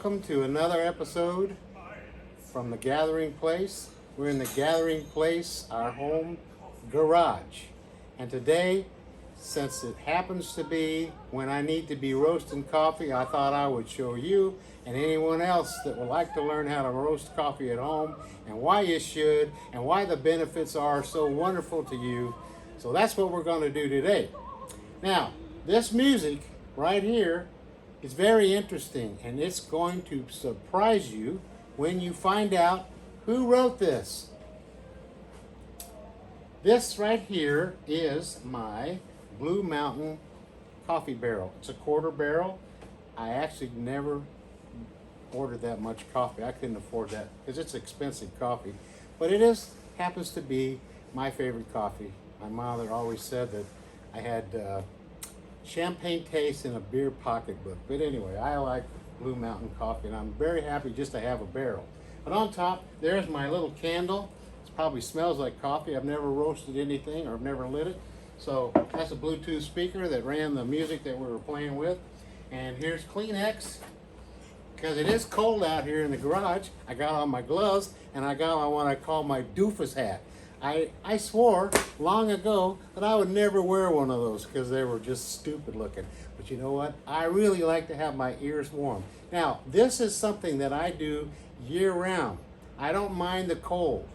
welcome to another episode from the Gathering Place. We're in the Gathering Place, our home garage. And today, since it happens to be when I need to be roasting coffee, I thought I would show you and anyone else that would like to learn how to roast coffee at home and why you should and why the benefits are so wonderful to you. So that's what we're going to do today. Now, this music right here is very interesting, and it's going to surprise you when you find out who wrote this. This right here is my Blue Mountain coffee barrel. It's a quarter barrel. I actually never ordered that much coffee. I couldn't afford that because it's expensive coffee, but it happens to be my favorite coffee. My mother always said that I had champagne taste in a beer pocketbook. But anyway, I like Blue Mountain coffee, and I'm very happy just to have a barrel. But on top, there's my little candle. It probably smells like coffee. I've never roasted anything, or I've never lit it. So that's a Bluetooth speaker that ran the music that we were playing with. And here's Kleenex, because it is cold out here in the garage. I got on my gloves, and I got on what I call my doofus hat. I swore long ago that I would never wear one of those because they were just stupid looking. But you know what? I really like to have my ears warm. Now, this is something that I do year round. I don't mind the cold.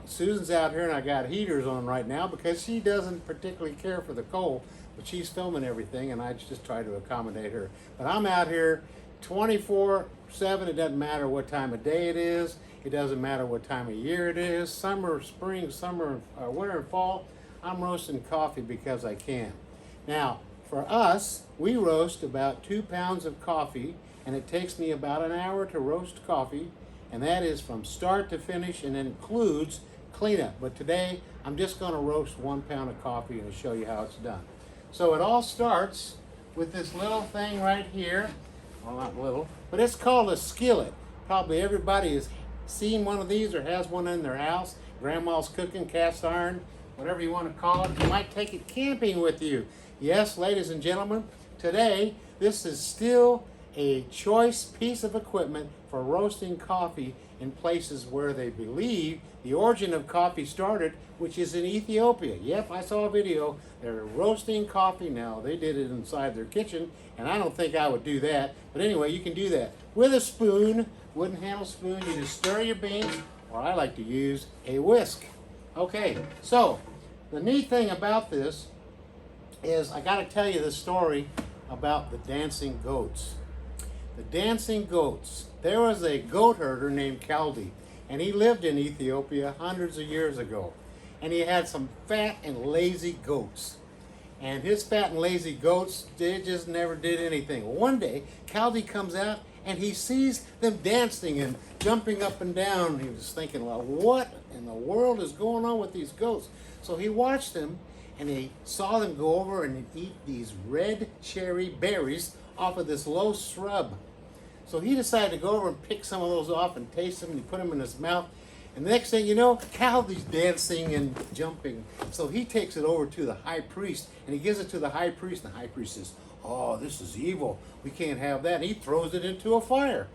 Susan's out here and I got heaters on right now because she doesn't particularly care for the cold, but she's filming everything and I just try to accommodate her. But I'm out here 24/7. It doesn't matter what time of day it is. It doesn't matter what time of year it is. Summer, spring, winter, and fall. I'm roasting coffee because I can. Now, for us, we roast about 2 pounds of coffee, and it takes me about an hour to roast coffee, and that is from start to finish and includes cleanup. But today, I'm just going to roast 1 pound of coffee and show you how it's done. So it all starts with this little thing right here. Well, not little, but it's called a skillet. Probably everybody has seen one of these or has one in their house. Grandma's cooking, cast iron, whatever you want to call it. You might take it camping with you. Yes, ladies and gentlemen, today this is still a choice piece of equipment for roasting coffee in places where they believe the origin of coffee started, which is in Ethiopia. Yep, I saw a video. They're roasting coffee now. They did it inside their kitchen, and I don't think I would do that. But anyway, you can do that with a spoon, wooden handle spoon. You just stir your beans, or I like to use a whisk. Okay, so the neat thing about this is I got to tell you the story about the dancing goats. The dancing goats. There was a goat herder named Kaldi, and he lived in Ethiopia hundreds of years ago. And he had some fat and lazy goats. And his fat and lazy goats, they just never did anything. One day, Kaldi comes out and he sees them dancing and jumping up and down. He was thinking, well, what in the world is going on with these goats? So he watched them, and he saw them go over and eat these red cherry berries off of this low shrub. So he decided to go over and pick some of those off and taste them, and he put them in his mouth. And the next thing you know, Kaldi's dancing and jumping. So he takes it over to the high priest, and he gives it to the high priest, and the high priest says, oh, this is evil. We can't have that. And he throws it into a fire.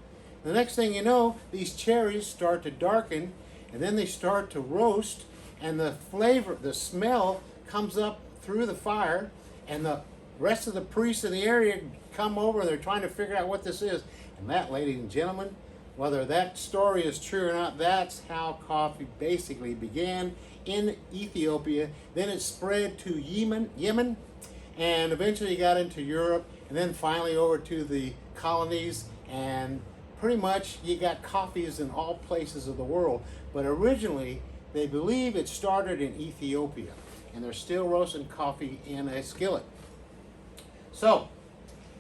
The next thing you know, these cherries start to darken, and then they start to roast, and the flavor, the smell comes up through the fire, and the rest of the priests in the area come over, and they're trying to figure out what this is. And that, ladies and gentlemen, whether that story is true or not, that's how coffee basically began in Ethiopia. Then it spread to Yemen, and eventually got into Europe, and then finally over to the colonies, and pretty much you got coffees in all places of the world. But originally, they believe it started in Ethiopia, and they're still roasting coffee in a skillet. So,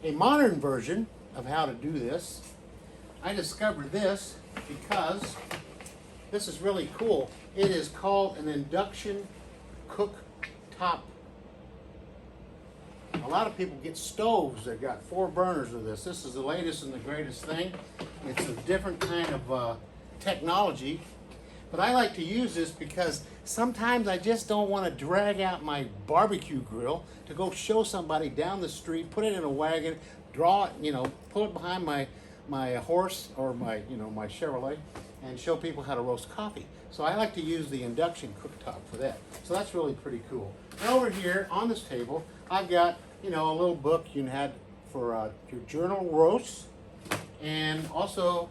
a modern version of how to do this, I discovered this because this is really cool. It is called an induction cooktop. A lot of people get stoves that got 4 burners of this. This is the latest and the greatest thing. It's a different kind of technology. But I like to use this because sometimes I just don't want to drag out my barbecue grill to go show somebody down the street, put it in a wagon, draw it, pull it behind my my horse or my my Chevrolet and show people how to roast coffee. So I like to use the induction cooktop for that. So that's really pretty cool. And over here on this table, I've got a little book you can have for your journal roasts, and also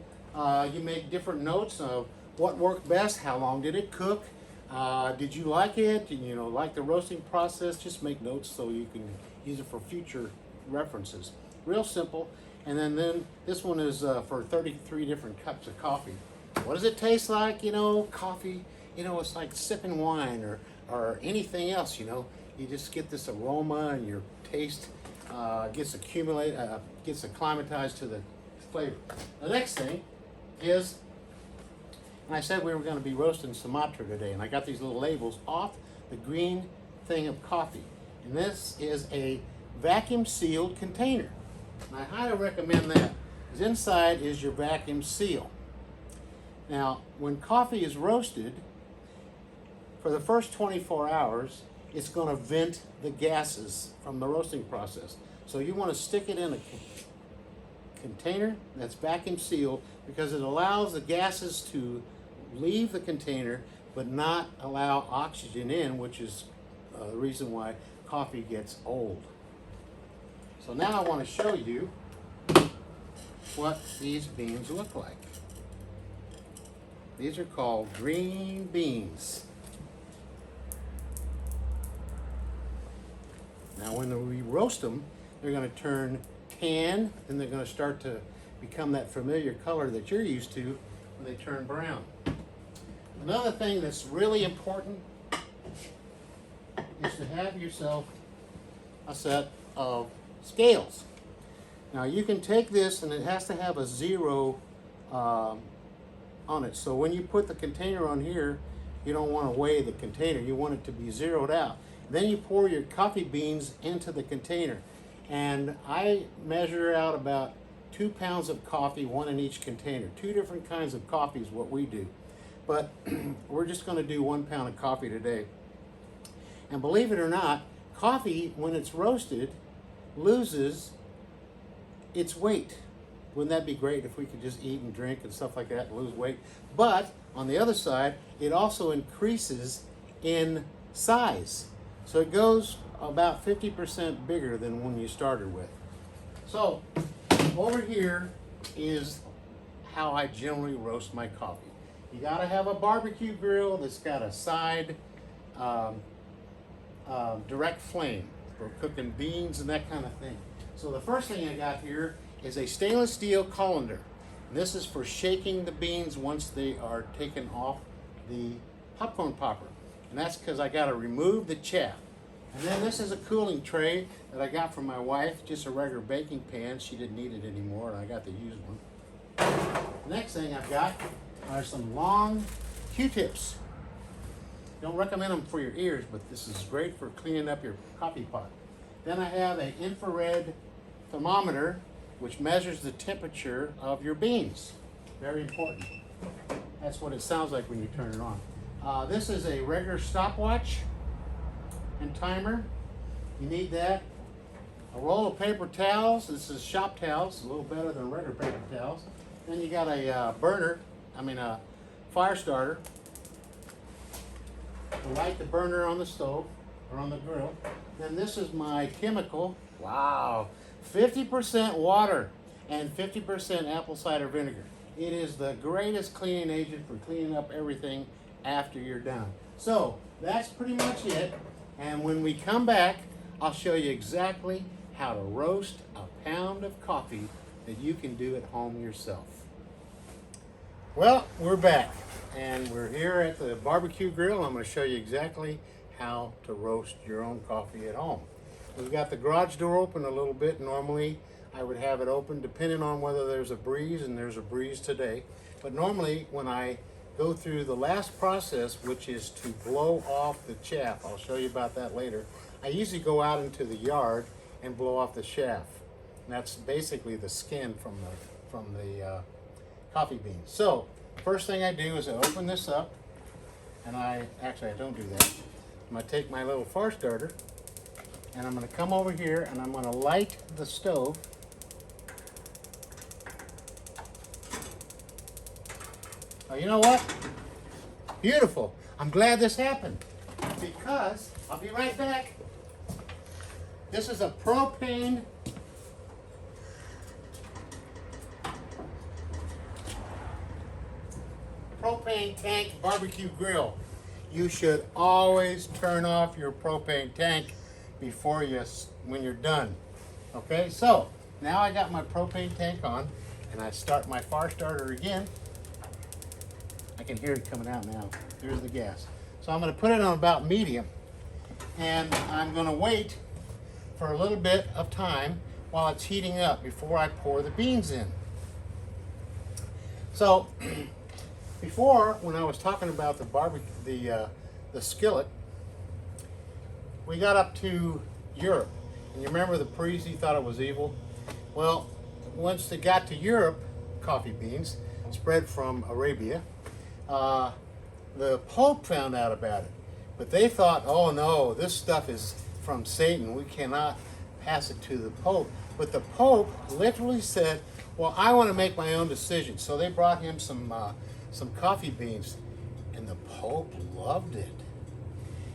you make different notes of what worked best, how long did it cook, did you like it, and like the roasting process. Just make notes so you can use it for future references. Real simple. And then this one is for 33 different cups of coffee. What does it taste like? Coffee, it's like sipping wine or anything else, You just get this aroma and your taste gets acclimatized to the flavor. The next thing is, and I said we were going to be roasting Sumatra today, and I got these little labels off the green thing of coffee. And this is a vacuum sealed container. And I highly recommend that, because inside is your vacuum seal. Now, when coffee is roasted, for the first 24 hours, it's going to vent the gases from the roasting process. So you want to stick it in a container that's vacuum sealed, because it allows the gases to leave the container but not allow oxygen in, which is the reason why coffee gets old. So now I want to show you what these beans look like. These are called green beans. Now when we roast them, they're going to turn tan, and they're going to start to become that familiar color that you're used to when they turn brown. Another thing that's really important is to have yourself a set of scales. Now you can take this, and it has to have a 0 on it. So when you put the container on here, you don't want to weigh the container. You want it to be zeroed out. Then you pour your coffee beans into the container. And I measure out about 2 pounds of coffee, 1 in each container. 2 different kinds of coffee is what we do. But we're just going to do 1 pound of coffee today. And believe it or not, coffee, when it's roasted, loses its weight. Wouldn't that be great if we could just eat and drink and stuff like that and lose weight? But on the other side, it also increases in size. So it goes about 50% bigger than when you started with. So over here is how I generally roast my coffee. You gotta have a barbecue grill that's got a side direct flame for cooking beans and that kind of thing. So the first thing I got here is a stainless steel colander. And this is for shaking the beans once they are taken off the popcorn popper. And that's because I got to remove the chaff. And then this is a cooling tray that I got from my wife, just a regular baking pan. She didn't need it anymore, and I got to use one. The next thing I've got are some long Q-tips. Don't recommend them for your ears, but this is great for cleaning up your coffee pot. Then I have an infrared thermometer, which measures the temperature of your beans. Very important. That's what it sounds like when you turn it on. This is a regular stopwatch and timer. You need that. A roll of paper towels. This is shop towels, a little better than regular paper towels. Then you got a a fire starter to light the burner on the stove or on the grill. Then this is my chemical. Wow. 50% water and 50% apple cider vinegar. It is the greatest cleaning agent for cleaning up everything after you're done. So that's pretty much it. And when we come back, I'll show you exactly how to roast a pound of coffee that you can do at home yourself. Well, we're back, and we're here at the barbecue grill. I'm going to show you exactly how to roast your own coffee at home. We've got the garage door open a little bit. Normally, I would have it open depending on whether there's a breeze, and there's a breeze today. But normally, when I go through the last process, which is to blow off the chaff, I'll show you about that later, I usually go out into the yard and blow off the chaff. And that's basically the skin from the coffee beans. So, first thing I do is I open this up, and I don't do that. I'm going to take my little fire starter, and I'm going to come over here, and I'm going to light the stove. Well, you know what? Beautiful. I'm glad this happened because I'll be right back. This is a propane tank barbecue grill. You should always turn off your propane tank before when you're done. Okay, so now I got my propane tank on and I start my fire starter again. I can hear it coming out now. There's the gas. So I'm going to put it on about medium and I'm going to wait for a little bit of time while it's heating up before I pour the beans in. So before, when I was talking about the barbecue, the skillet, we got up to Europe. And you remember the Parisi thought it was evil? Well, once they got to Europe, coffee beans spread from Arabia, the Pope found out about it. But they thought, oh no, this stuff is from Satan. We cannot pass it to the Pope. But the Pope literally said, well, I want to make my own decision. So they brought him some coffee beans, and the Pope loved it.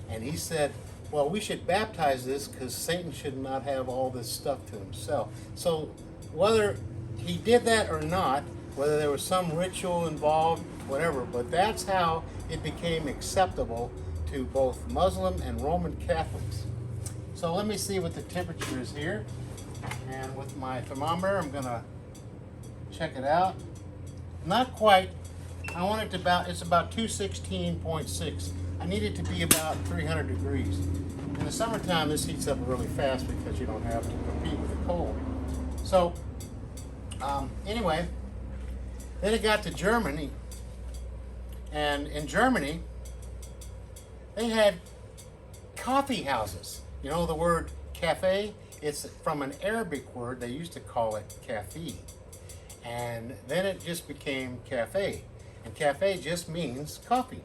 And he said, well, we should baptize this because Satan should not have all this stuff to himself. So whether he did that or not, whether there was some ritual involved, whatever, but that's how it became acceptable to both Muslim and Roman Catholics. So let me see what the temperature is here. And with my thermometer, I'm gonna check it out. Not quite. I want it to it's about 216.6. I need it to be about 300 degrees. In the summertime, this heats up really fast because you don't have to compete with the cold. So, anyway, then it got to Germany. And in Germany, they had coffee houses. You know the word cafe? It's from an Arabic word. They used to call it cafe. And then it just became cafe. And cafe just means coffee.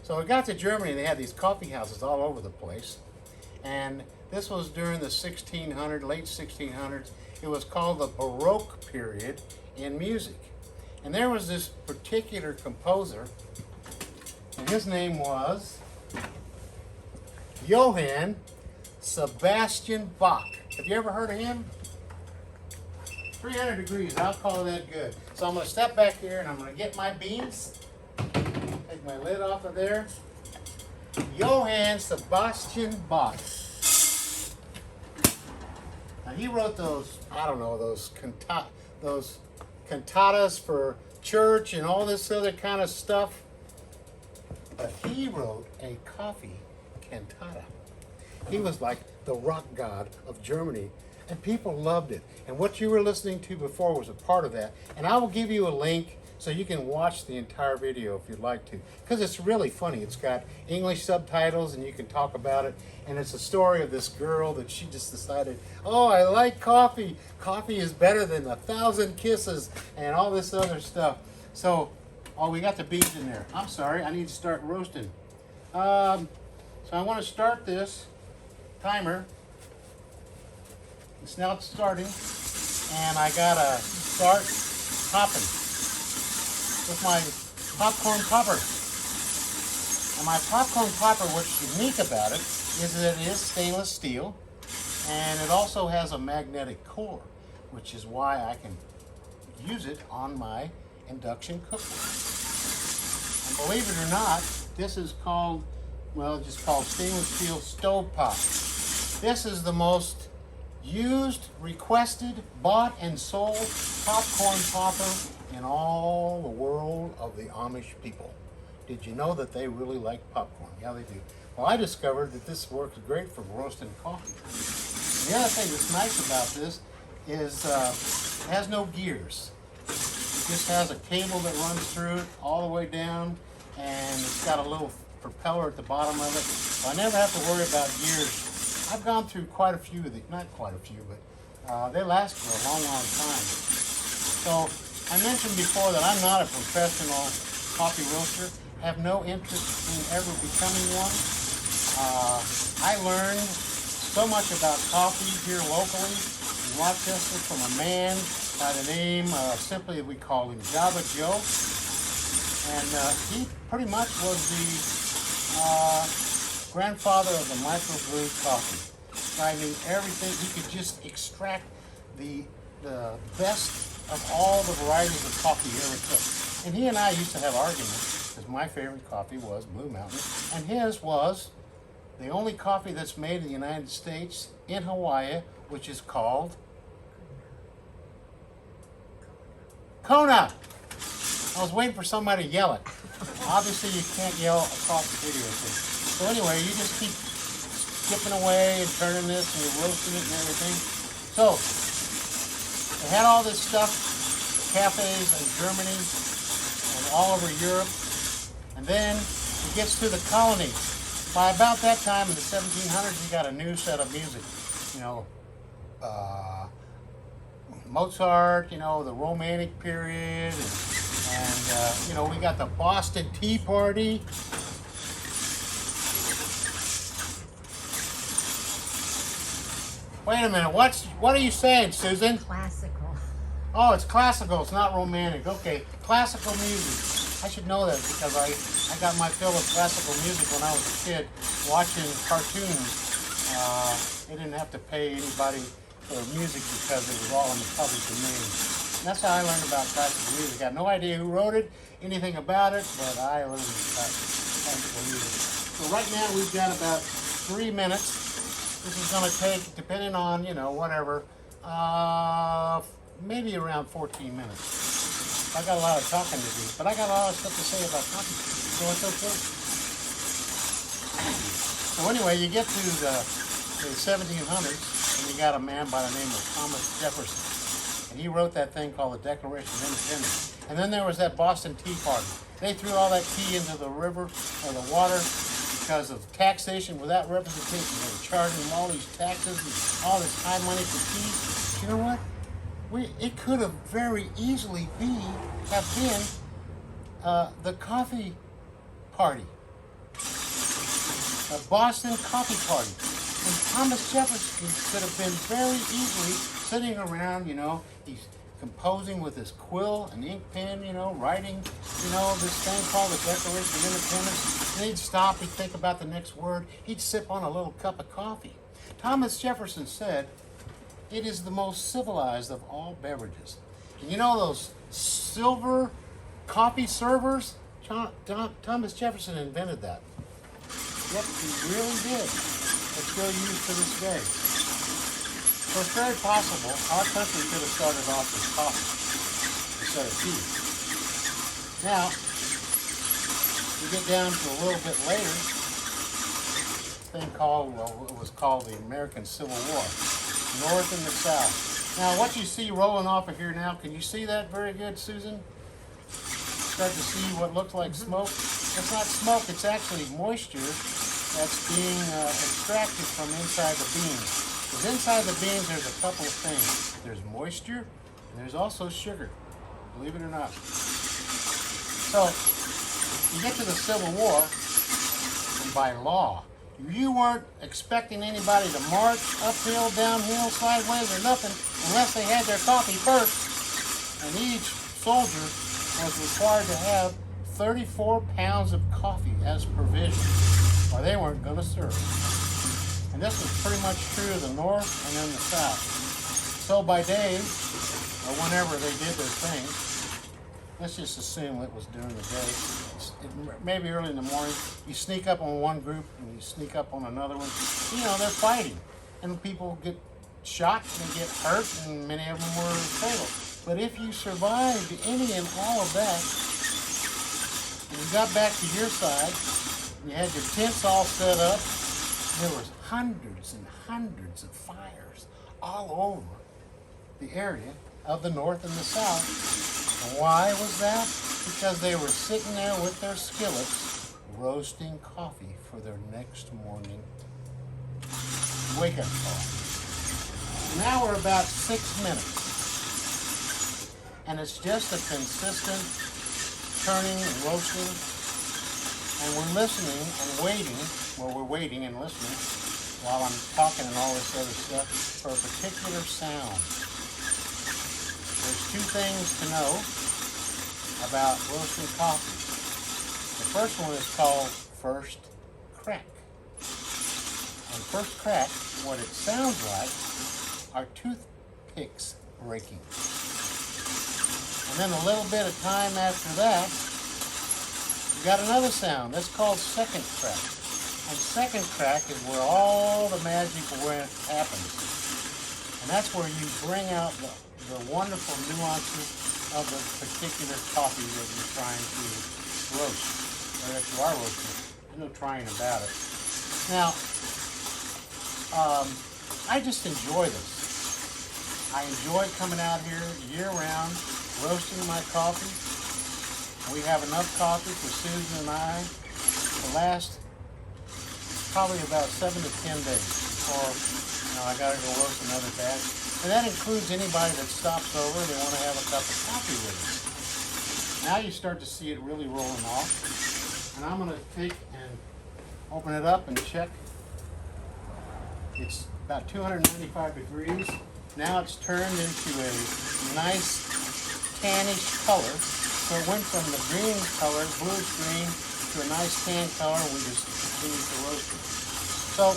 So it got to Germany, and they had these coffee houses all over the place. And this was during the late 1600s. It was called the Baroque period in music. And there was this particular composer, and his name was Johann Sebastian Bach. Have you ever heard of him? 300 degrees, I'll call that good. So I'm going to step back here and I'm going to get my beans. Take my lid off of there. Johann Sebastian Bach. Now he wrote those, I don't know, those cantatas for church and all this other kind of stuff. But he wrote a coffee cantata. He was like the rock god of Germany, and people loved it. And what you were listening to before was a part of that. And I will give you a link so you can watch the entire video if you'd like to, because it's really funny. It's got English subtitles and you can talk about it. And it's a story of this girl that she just decided, oh, I like coffee. Coffee is better than 1,000 kisses and all this other stuff. So, oh, we got the beans in there. I'm sorry, I need to start roasting. So I want to start this timer. It's now starting, and I gotta start popping with my popcorn popper. And my popcorn popper, what's unique about it is that it is stainless steel, and it also has a magnetic core, which is why I can use it on my induction cookware. And believe it or not, this is called, well, it's just called stainless steel stovetop. This is the most used, requested, bought, and sold popcorn popper in all the world of the Amish people. Did you know that they really like popcorn? Yeah, they do. Well, I discovered that this works great for roasting coffee. And the other thing that's nice about this is it has no gears. It just has a cable that runs through it all the way down, and it's got a little propeller at the bottom of it. So I never have to worry about gears. I've gone through quite a few of these, not quite a few, but they last for a long, long time. So I mentioned before that I'm not a professional coffee roaster, have no interest in ever becoming one. I learned so much about coffee here locally in Rochester from a man by the name, simply we call him Java Joe. And he pretty much was the grandfather of the microbrewed coffee. Guy knew everything. He could just extract the best of all the varieties of coffee he ever took. And he and I used to have arguments, because my favorite coffee was Blue Mountain, and his was the only coffee that's made in the United States in Hawaii, which is called Kona. I was waiting for somebody to yell it. Obviously, you can't yell across the video. So anyway, you just keep skipping away and turning this and you're roasting it and everything. So, they had all this stuff, cafes in Germany and all over Europe. And then it gets to the colonies. By about that time in the 1700s, you got a new set of music. You know, Mozart, you know, the Romantic period, and you know, we got the Boston Tea Party. Wait a minute, what are you saying, Susan? Classical. Oh, it's classical, it's not romantic. Okay, classical music. I should know that because I got my fill of classical music when I was a kid watching cartoons. They didn't have to pay anybody for music because it was all in the public domain. And that's how I learned about classical music. I had no idea who wrote it, anything about it, but I learned about classical music. So right now we've got about 3 minutes. This is going to take, depending on, you know, whatever, maybe around 14 minutes. I got a lot of talking to do, but I got a lot of stuff to say about coffee, so it's okay. So anyway, you get to the 1700s, and you got a man by the name of Thomas Jefferson, and he wrote that thing called the Declaration of Independence. And then there was that Boston Tea Party. They threw all that tea into the river or the water because of taxation without representation. They were charging them all these taxes and all this high money for tea. But you know what? It could have very easily have been the coffee party, the Boston Coffee Party. And Thomas Jefferson could have been very easily sitting around, you know, he's composing with his quill and ink pen, you know, writing, you know, this thing called the Declaration of Independence. And he'd stop, he'd think about the next word, he'd sip on a little cup of coffee. Thomas Jefferson said, "It is the most civilized of all beverages." And you know those silver coffee servers? Thomas Jefferson invented that. Yep, he really did. It's still used to this day. So it's very possible our country could have started off with coffee instead of tea. Now, we get down to a little bit later, a thing called, well, it was called the American Civil War. North and the South. Now, what you see rolling off of here now, can you see that very good, Susan? Start to see what looks like smoke. It's not smoke, it's actually moisture that's being extracted from inside the beans. Because inside the beans, there's a couple of things. There's moisture, and there's also sugar, believe it or not. So, you get to the Civil War, and by law, you weren't expecting anybody to march uphill, downhill, sideways, or nothing unless they had their coffee first. And each soldier was required to have 34 pounds of coffee as provision, or they weren't going to serve. And this was pretty much true of the North and then the South. So by day, or whenever they did their thing, let's just assume it was during the day. Maybe early in the morning, you sneak up on one group and you sneak up on another one. You know, they're fighting. And people get shot and get hurt, and many of them were fatal. But if you survived any and all of that, and you got back to your side, and you had your tents all set up, there was hundreds and hundreds of fires all over the area of the North and the South. And why was that? Because they were sitting there with their skillets roasting coffee for their next morning wake-up call. Now we're about 6 minutes. And it's just a consistent turning and roasting. And we're listening and waiting, well, we're waiting and listening while I'm talking and all this other stuff for a particular sound. There's two things to know about roasting coffee. The first one is called First Crack. And First Crack, what it sounds like are toothpicks breaking. And then a little bit of time after that, you got another sound. That's called Second Crack. And Second Crack is where all the magic happens. And that's where you bring out the wonderful nuances of the particular coffee that you're trying to roast, or that you are roasting. There's no trying about it. Now, I just enjoy this. I enjoy coming out here year-round, roasting my coffee. We have enough coffee for Susan and I to last probably about 7 to 10 days before I gotta go roast another batch. And that includes anybody that stops over and they want to have a cup of coffee with us. Now you start to see it really rolling off. And I'm gonna take and open it up and check. It's about 295 degrees. Now it's turned into a nice tannish color. So it went from the green color, bluish green, to a nice tan color. We just continue to roast it. So,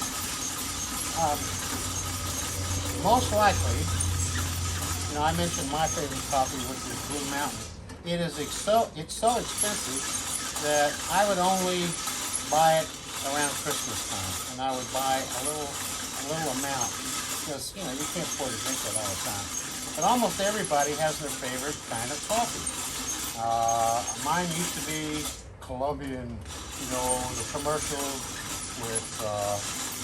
most likely, I mentioned my favorite coffee, which is Blue Mountain. It's so expensive that I would only buy it around Christmas time, and I would buy a little amount. Because, you can't afford to drink that all the time. But almost everybody has their favorite kind of coffee. Mine used to be Colombian, the commercials with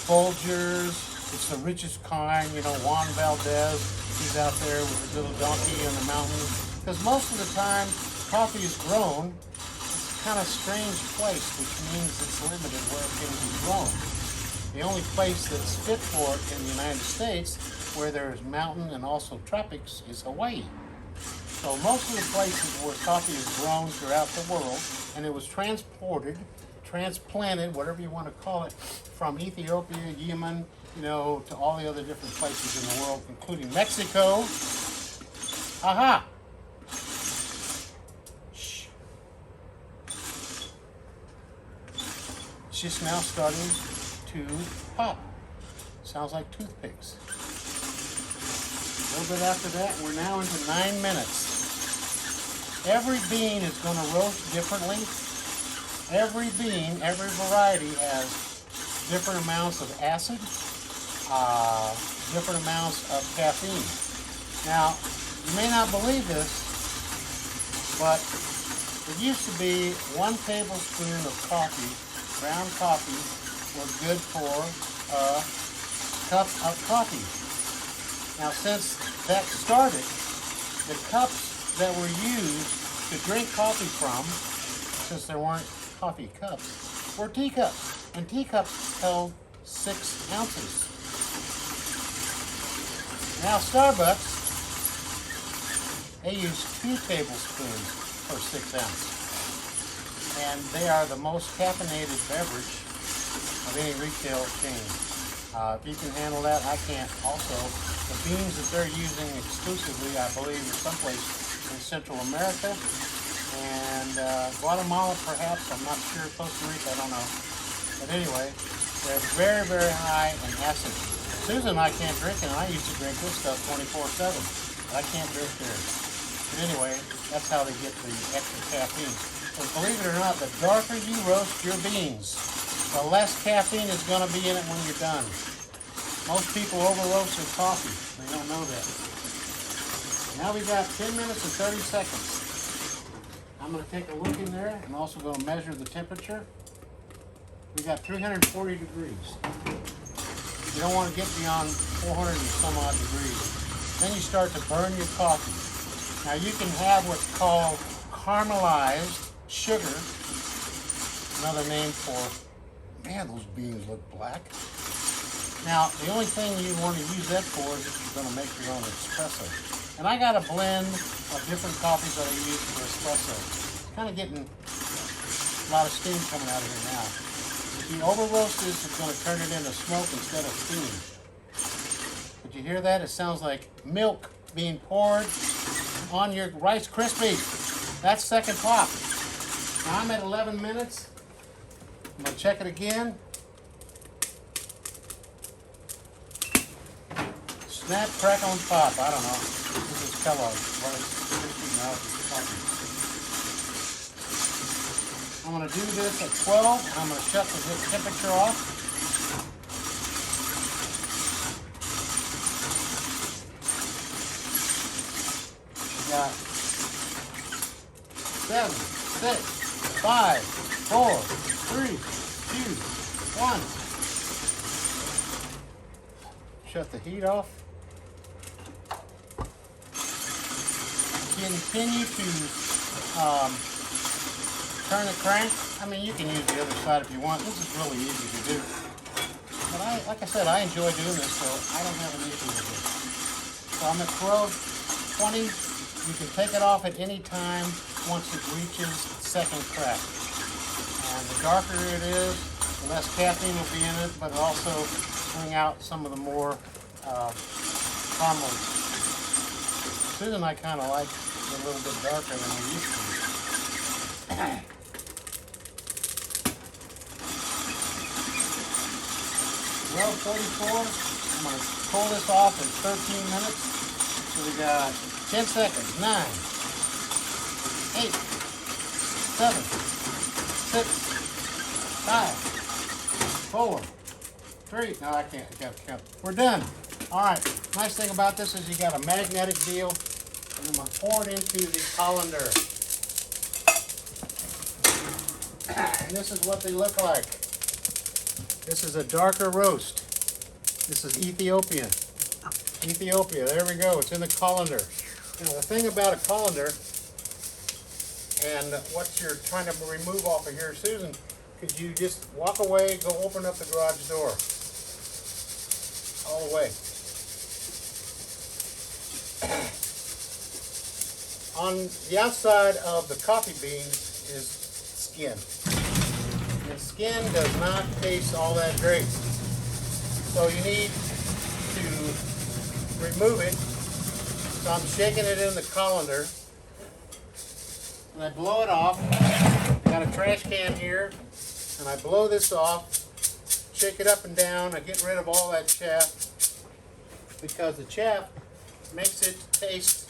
Folgers. It's the richest kind, Juan Valdez. He's out there with his little donkey in the mountains. Because most of the time, coffee is grown. It's a kind of strange place, which means it's limited where it can be grown. The only place that's fit for it in the United States, where there's mountain and also tropics, is Hawaii. So most of the places where coffee is grown throughout the world, and it was transplanted, whatever you want to call it, from Ethiopia, Yemen, to all the other different places in the world, including Mexico. Aha! Shh. It's just now starting to pop. Sounds like toothpicks. A little bit after that, we're now into 9 minutes. Every bean is going to roast differently. Every bean, every variety has different amounts of acid, different amounts of caffeine. Now, you may not believe this, but it used to be 1 tablespoon of coffee, ground coffee, was good for a cup of coffee. Now, since that started, the cups that were used to drink coffee from, since there weren't coffee cups, were teacups. And teacups held 6 ounces. Now, Starbucks, they use 2 tablespoons per 6 ounces. And they are the most caffeinated beverage of any retail chain. If you can handle that, I can't. Also, the beans that they're using exclusively, I believe, are someplace in Central America and Guatemala, perhaps. I'm not sure. Costa Rica, I don't know. But anyway, they're very, very high in acid. Susan and I can't drink it, and I used to drink this stuff 24/7. But I can't drink theirs. But anyway, that's how they get the extra caffeine. So believe it or not, the darker you roast your beans, the less caffeine is going to be in it when you're done. Most people over-roast their coffee. They don't know that. Now we got 10 minutes and 30 seconds. I'm going to take a look in there and also going to measure the temperature. We got 340 degrees. You don't want to get beyond 400 and some odd degrees. Then you start to burn your coffee. Now you can have what's called caramelized sugar. Another name for, man, those beans look black. Now, the only thing you want to use that for is if you're going to make your own espresso. And I got a blend of different coffees that I use for espresso. Kind of getting a lot of steam coming out of here now. If you over roast this, it's going to turn it into smoke instead of steam. Did you hear that? It sounds like milk being poured on your Rice Krispies. That's second pop. Now I'm at 11 minutes. I'm going to check it again. Snap, crackle, and pop. I don't know. This is Kellogg's. I'm going to do this at 12. I'm going to shut the temperature off. We got 7, 6, 5, 4, 3, 2, 1. Shut the heat off. Continue to turn the crank. I mean, you can use the other side if you want. This is really easy to do. But like I said, I enjoy doing this, so I don't have an issue with it. So I'm at 12:20. You can take it off at any time once it reaches second crack. And the darker it is, the less caffeine will be in it, but it'll also bring out some of the more caramel. Susan and I kind of like it a little bit darker than we used to. 12:44. I'm going to pull this off in 13 minutes. So we got 10 seconds. 9, 8, 7, 6, 5, 4, 3. No, I can't. I got to count. We're done. All right. Nice thing about this is you got a magnetic deal. And I'm going to pour it into the colander. And this is what they look like. This is a darker roast. This is Ethiopia. Ethiopia, there we go. It's in the colander. Now the thing about a colander and what you're trying to remove off of here, Susan, could you just walk away, go open up the garage door. All the way. On the outside of the coffee beans is skin. And skin does not taste all that great. So you need to remove it. So I'm shaking it in the colander. And I blow it off. I got a trash can here. And I blow this off. Shake it up and down. I get rid of all that chaff. Because the chaff makes it taste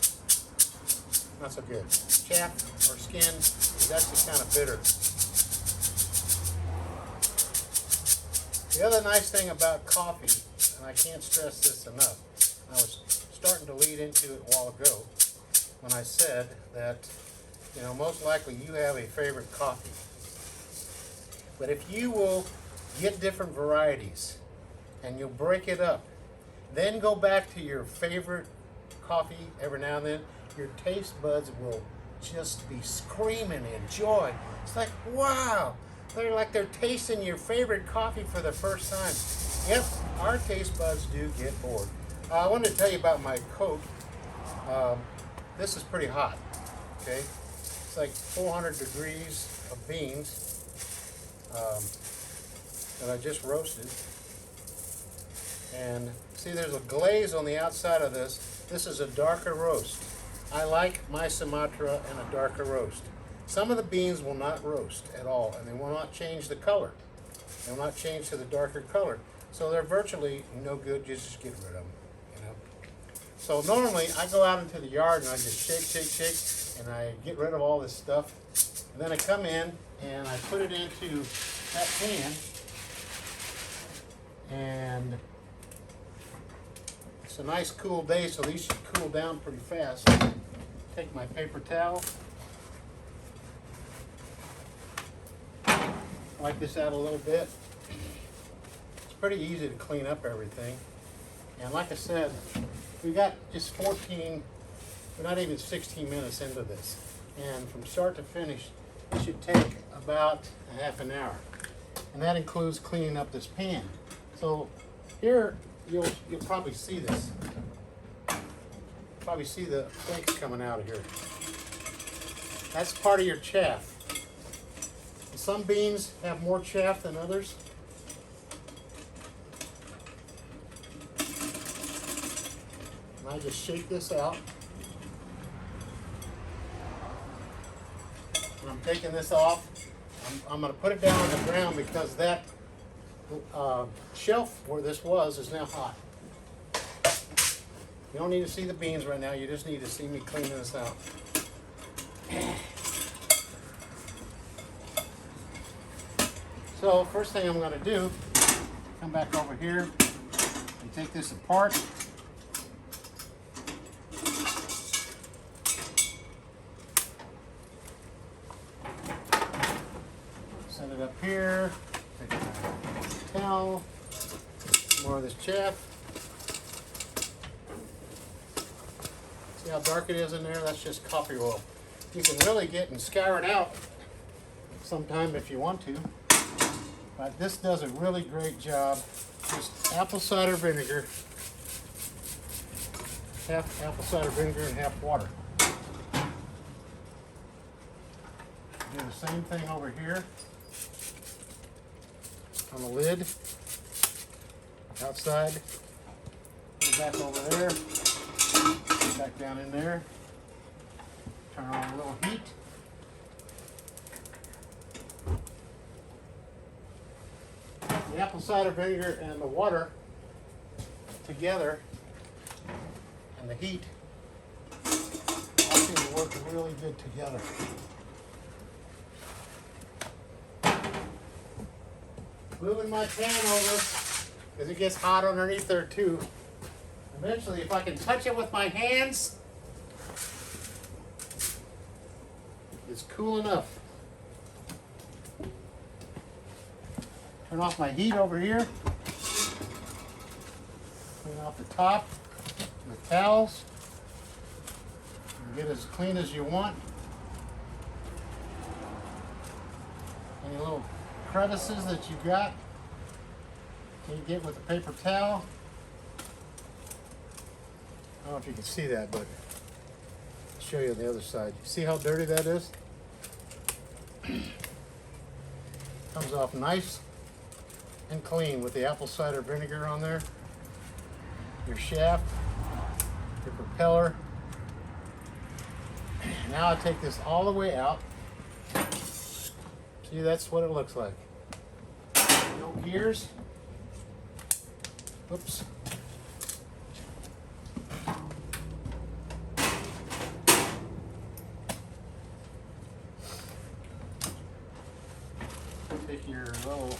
not so good. Chaff or skin is actually kind of bitter. The other nice thing about coffee, and I can't stress this enough, I was starting to lead into it a while ago when I said that, you know, most likely you have a favorite coffee. But if you will get different varieties and you'll break it up, then go back to your favorite coffee every now and then, your taste buds will just be screaming in joy. It's like, wow, they're tasting your favorite coffee for the first time. Yep, our taste buds do get bored. I wanted to tell you about my coat. This is pretty hot, okay? It's like 400 degrees of beans that I just roasted. And see, there's a glaze on the outside of this. This is a darker roast. I like my Sumatra in a darker roast. Some of the beans will not roast at all, and they will not change the color. They will not change to the darker color. So they're virtually no good, just get rid of them, you know. So normally I go out into the yard and I just shake, and I get rid of all this stuff. And then I come in and I put it into that pan, and it's a nice cool day, so these should cool down pretty fast. Take my paper towel, wipe this out a little bit. It's pretty easy to clean up everything. And like I said, we got just 14, we're not even 16 minutes into this. And from start to finish, it should take about a half an hour. And that includes cleaning up this pan. So here, you'll probably see this. Probably see the flakes coming out of here. That's part of your chaff. Some beans have more chaff than others. And I just shake this out. And I'm taking this off. I'm going to put it down on the ground because that shelf where this was is now hot. You don't need to see the beans right now. You just need to see me cleaning this out. So first thing I'm going to do, come back over here and take this apart. Set it up here. Take a towel. More of this chaff. See how dark it is in there? That's just coffee oil. You can really get and scour it out sometime if you want to. But this does a really great job. Just apple cider vinegar, half apple cider vinegar and half water. Do the same thing over here on the lid, outside, put it back over there, put it back down in there, turn on a little heat. The apple cider vinegar and the water together and the heat all seem to work really good together. Moving my pan over because it gets hot underneath there too. Eventually, if I can touch it with my hands, it's cool enough. Turn off my heat over here. Clean off the top with towels. And get as clean as you want. Any little crevices that you got, you get with a paper towel. I don't know if you can see that, but I'll show you on the other side. See how dirty that is? Comes off nice and clean with the apple cider vinegar on there. Your shaft, your propeller. Now I take this all the way out. See, that's what it looks like. No gears. Oops. Take your little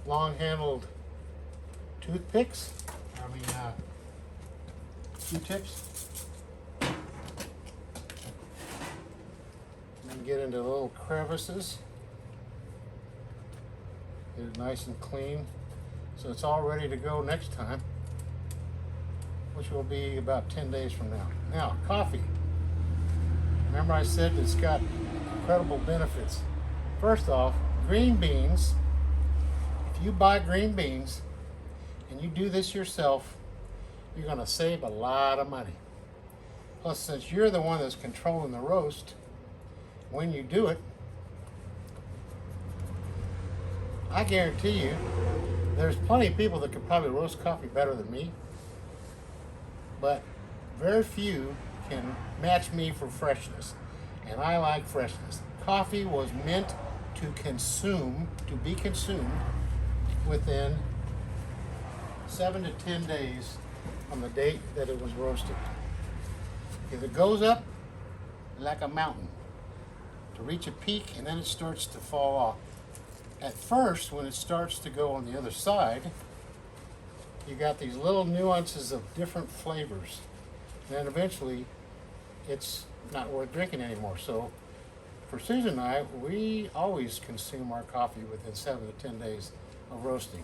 long-handled toothpicks, Q-tips, and get into little crevices. Get it nice and clean, so it's all ready to go next time, which will be about 10 days from now. Now, coffee. Remember I said it's got incredible benefits. First off, green beans. If you buy green beans and you do this yourself, you're going to save a lot of money. Plus, since you're the one that's controlling the roast, when you do it, I guarantee you there's plenty of people that could probably roast coffee better than me, but very few can match me for freshness, and I like freshness. Coffee was meant to be consumed within 7 to 10 days from the date that it was roasted. If it goes up like a mountain to reach a peak and then it starts to fall off. At first, when it starts to go on the other side, you got these little nuances of different flavors. And then eventually, it's not worth drinking anymore. So for Susan and I, we always consume our coffee within 7 to 10 days of roasting.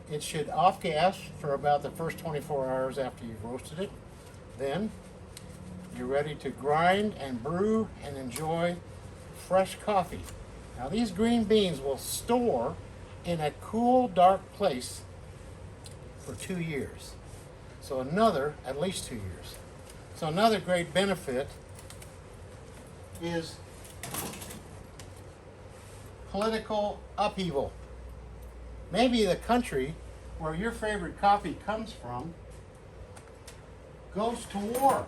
It should off gas for about the first 24 hours after you've roasted it. Then you're ready to grind and brew and enjoy fresh coffee. Now these green beans will store in a cool, dark place for 2 years. So at least 2 years. So another great benefit is political upheaval. Maybe the country where your favorite coffee comes from goes to war.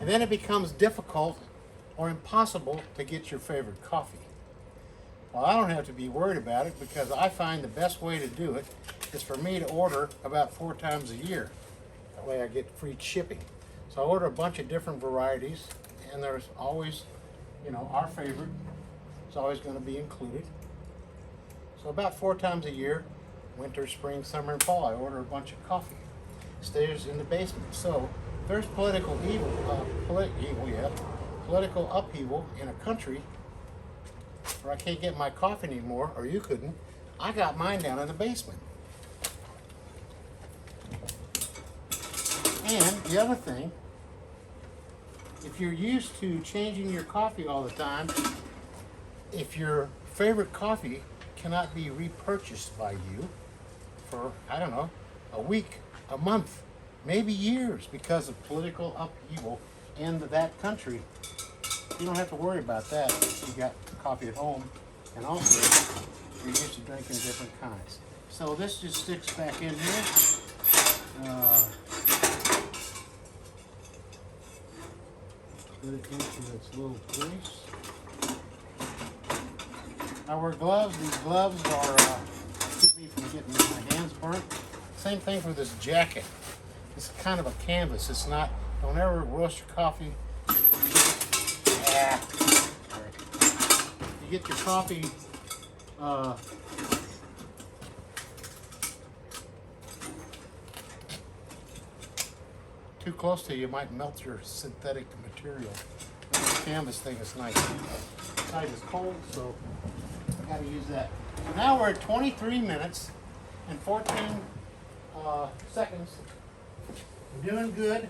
And then it becomes difficult or impossible to get your favorite coffee? Well, I don't have to be worried about it because I find the best way to do it is for me to order about 4 times a year. That way I get free shipping. So I order a bunch of different varieties, and there's always, you know, our favorite is always going to be included. So about 4 times a year, winter, spring, summer, and fall, I order a bunch of coffee. Stays in the basement. So if there's political upheaval in a country where I can't get my coffee anymore, or you couldn't, I got mine down in the basement. And the other thing, if you're used to changing your coffee all the time, if your favorite coffee cannot be repurchased by you for, I don't know, a week, a month, maybe years because of political upheaval in that country, you don't have to worry about that if you got coffee at home, and also you're used to drinking different kinds. So this just sticks back in here. Put it into its little place. I wear gloves. These gloves are keep me from getting my hands burnt. Same thing for this jacket. It's kind of a canvas. It's not. Don't ever roast your coffee. Yeah. You get your coffee too close to you, you might melt your synthetic material. But this canvas thing is nice. Inside is cold, so I got to use that. So now we're at 23 minutes and 14 seconds. We're doing good.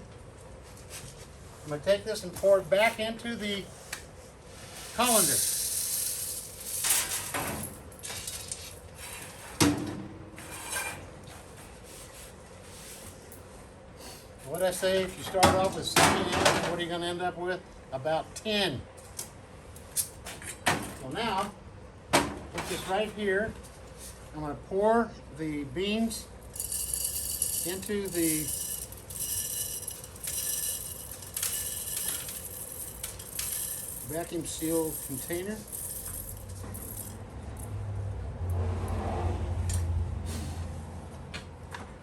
I'm going to take this and pour it back into the colander. What did I say? If you start off with 7 ounces, what are you going to end up with? About 10. So now, put this right here. I'm going to pour the beans into the vacuum sealed container.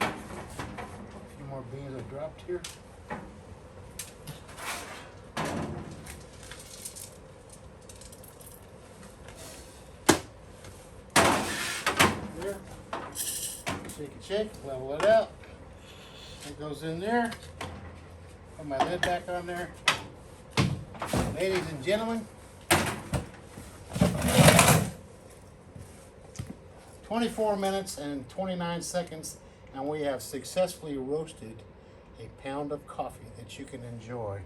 A few more beans I dropped here. There. Shake it, shake, level it out. It goes in there. Put my lid back on there. Ladies and gentlemen, 24 minutes and 29 seconds, and we have successfully roasted a pound of coffee that you can enjoy,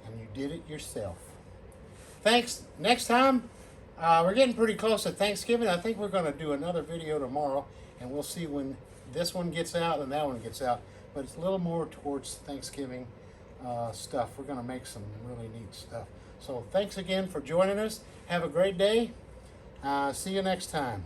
and you did it yourself. Thanks. Next time, we're getting pretty close to Thanksgiving. I think we're going to do another video tomorrow, and we'll see when this one gets out and that one gets out, but it's a little more towards Thanksgiving stuff. We're going to make some really neat stuff. So thanks again for joining us. Have a great day. See you next time.